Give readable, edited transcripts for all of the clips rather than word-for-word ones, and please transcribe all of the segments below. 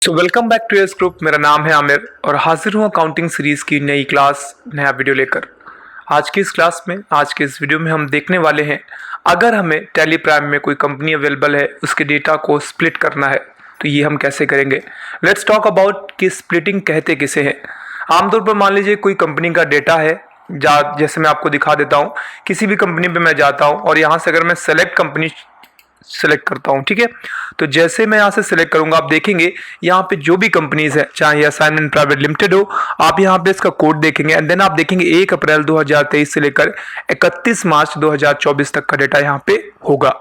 Welcome back to S group. मेरा नाम है आमिर और हाजिर हूँ अकाउंटिंग सीरीज़ की नई क्लास नया वीडियो लेकर। आज की इस क्लास में आज के इस वीडियो में हम देखने वाले हैं, अगर हमें टैली प्राइम में कोई कंपनी अवेलेबल है, उसके डेटा को स्प्लिट करना है तो ये हम कैसे करेंगे। लेट्स टॉक अबाउट कि स्प्लिटिंग कहते किसे हैं। आमतौर पर मान लीजिए कोई कंपनी का डेटा है, जैसे मैं आपको दिखा देता हूँ। किसी भी कंपनी पे मैं जाता हूँ और यहाँ से अगर मैं सेलेक्ट कंपनी सेलेक्ट करता हूं, ठीक है। तो जैसे मैं यहां से सेलेक्ट करूंगा, आप देखेंगे यहाँ पे जो भी कंपनीज है, चाहे ये असाइनमेंट प्राइवेट लिमिटेड हो, आप यहाँ पे इसका कोड देखेंगे एंड देन आप देखेंगे 1 अप्रैल 2023 से लेकर 31 मार्च 2024 तक का डेटा यहाँ पे होगा।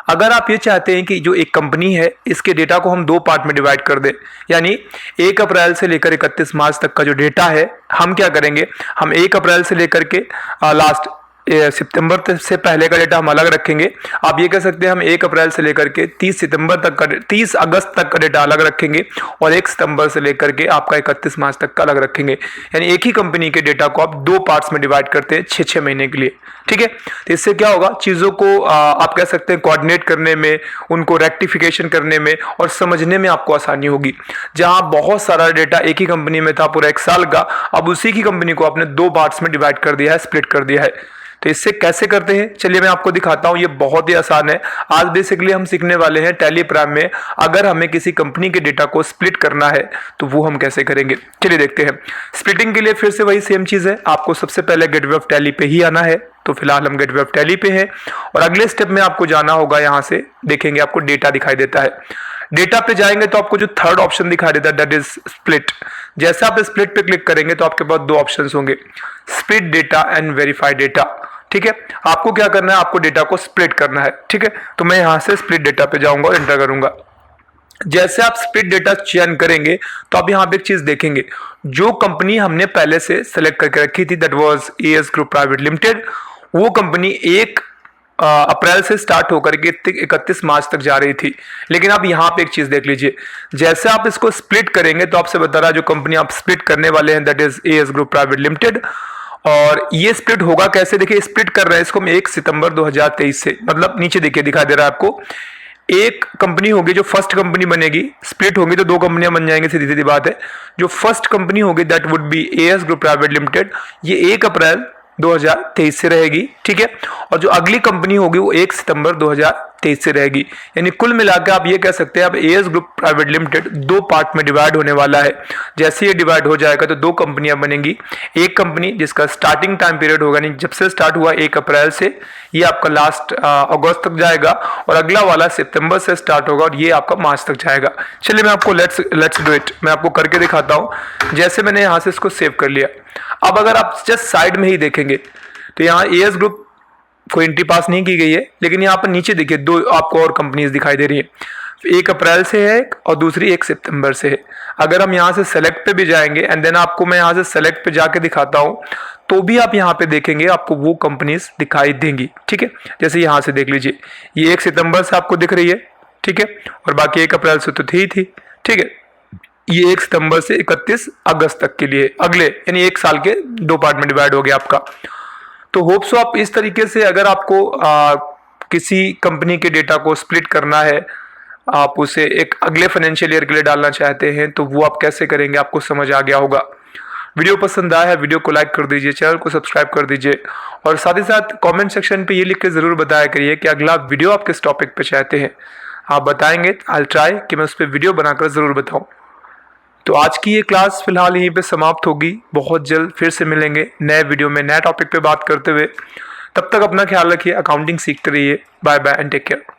अगर आप ये चाहते हैं कि जो एक कंपनी है इसके डेटा को हम 2 पार्ट में डिवाइड कर दें, यानी 1 अप्रैल से लेकर 31 मार्च तक का जो डेटा है, हम क्या करेंगे, हम 1 अप्रैल से लेकर के लास्ट सितंबर से पहले का डेटा हम अलग रखेंगे। आप ये कह सकते हैं हम 1 अप्रैल से लेकर के 30 अगस्त तक का डेटा अलग रखेंगे और 1 सितंबर से लेकर के आपका 31 मार्च तक का अलग रखेंगे। यानी एक ही कंपनी के डेटा को आप 2 पार्ट्स में डिवाइड करते हैं 6 महीने के लिए, ठीक है। तो इससे क्या होगा, चीज़ों को आप कह सकते हैं कोऑर्डिनेट करने में, उनको रेक्टिफिकेशन करने में और समझने में आपको आसानी होगी। जहां बहुत सारा डेटा एक ही कंपनी में था पूरा 1 साल का, अब उसी की कंपनी को आपने 2 पार्ट्स में डिवाइड कर दिया है, स्प्लिट कर दिया है। तो इससे कैसे करते हैं, चलिए मैं आपको दिखाता हूं। ये बहुत ही आसान है। आज बेसिकली हम सीखने वाले हैं टैली प्राइम में अगर हमें किसी कंपनी के डेटा को स्प्लिट करना है तो वो हम कैसे करेंगे। चलिए देखते हैं। स्प्लिटिंग के लिए फिर से वही सेम चीज़ है, आपको सबसे पहले गेटवे ऑफ टैली पे ही आना है। तो फिलहाल हम गेटवे ऑफ टैली पे हैं और अगले स्टेप में आपको जाना होगा, यहाँ से देखेंगे आपको डेटा दिखाई देता है। डेटा पे जाएंगे तो आपको जो थर्ड ऑप्शन दिखाई देता है दैट इज स्प्लिट। जैसे आप स्प्लिट पे क्लिक करेंगे तो आपके पास 2 ऑप्शंस होंगे, split data and verify data, ठीक है। आपको क्या करना है, आपको डेटा को स्प्लिट करना है, ठीक है। तो मैं यहां से स्प्लिट डेटा पे जाऊंगा और एंटर करूंगा। जैसे आप स्प्लिट डेटा चयन करेंगे तो आप यहाँ पे एक चीज देखेंगे, जो कंपनी हमने पहले से सेलेक्ट करके रखी थी दैट वाज एसग्रुप प्राइवेट लिमिटेड, वो कंपनी 1 अप्रैल से स्टार्ट होकर के 31 मार्च तक जा रही थी। लेकिन आप यहाँ पे एक चीज देख लीजिए, जैसे आप इसको स्प्लिट करेंगे तो आपसे बता रहा है जो कंपनी आप स्प्लिट करने वाले हैं दैट इज एसग्रुप प्राइवेट लिमिटेड। और ये स्प्लिट होगा कैसे, देखिए स्प्लिट कर रहे हैं इसको हम 1 सितंबर 2023 से, मतलब नीचे देखिए दिखाई दे रहा है आपको, एक कंपनी होगी जो फर्स्ट कंपनी बनेगी, स्प्लिट होंगी तो 2 कंपनियां बन जाएंगी, सीधी सीधी बात है। जो फर्स्ट कंपनी होगी that would be as group private limited, ये 1 अप्रैल 2023 से रहेगी, ठीक है। और जो अगली कंपनी होगी वो 1 सितंबर 2023 से रहेगी। यानी कुल मिलाकर आप ये कह सकते हैं अब as group private limited 2 part में डिवाइड होने वाला है। जैसे ये डिवाइड हो जाएगा तो 2 कंपनियां बनेंगी। एक कंपनी जिसका स्टार्टिंग टाइम पीरियड होगा, नहीं जब से स्टार्ट हुआ 1 अप्रैल से, ये आपका लास्ट अगस्त तक जाएगा और अगला वाला सितंबर से स्टार्ट होगा और ये आपका मार्च तक जाएगा। चलिए मैं आपको लेट्स डू इट, मैं आपको करके दिखाता हूँ। जैसे मैंने यहाँ से इसको सेव कर लिया, अब अगर आप जस्ट साइड में ही देखेंगे तो यहाँ एएस ग्रुप कोई एंट्री पास नहीं की गई है, लेकिन यहाँ पर नीचे देखिए 2 आपको और कंपनीज दिखाई दे रही है। 1 अप्रैल से है एक और दूसरी 1 सितंबर से है। अगर हम यहाँ से सेलेक्ट पे भी जाएंगे एंड देन आपको मैं यहाँ से सेलेक्ट पे जाके दिखाता हूँ तो भी आप यहाँ पे देखेंगे आपको वो कंपनीज दिखाई देंगी, ठीक है। जैसे यहाँ से देख लीजिए, ये 1 सितंबर से आपको दिख रही है, ठीक है, और बाकी 1 अप्रैल से तो थी, ठीक है। ये 1 सितंबर से 31 अगस्त तक के लिए अगले, यानी 1 साल के 2 पार्ट में डिवाइड हो गया आपका। तो होप सो आप इस तरीके से, अगर आपको किसी कंपनी के डेटा को स्प्लिट करना है, आप उसे एक अगले फाइनेंशियल ईयर के लिए डालना चाहते हैं तो वो आप कैसे करेंगे, आपको समझ आ गया होगा। वीडियो पसंद आया है, वीडियो को लाइक कर दीजिए, चैनल को सब्सक्राइब कर दीजिए और साथ ही साथ कमेंट सेक्शन पे ये लिख के ज़रूर बताया करिए कि अगला वीडियो आप किस टॉपिक पे चाहते हैं। आप बताएंगे, आई ट्राई कि मैं उस पर वीडियो बनाकर ज़रूर बताऊँ। तो आज की ये क्लास फिलहाल यहीं पे समाप्त होगी। बहुत जल्द फिर से मिलेंगे नए वीडियो में नए टॉपिक पे बात करते हुए। तब तक अपना ख्याल रखिए, अकाउंटिंग सीखते रहिए। Bye bye and take care.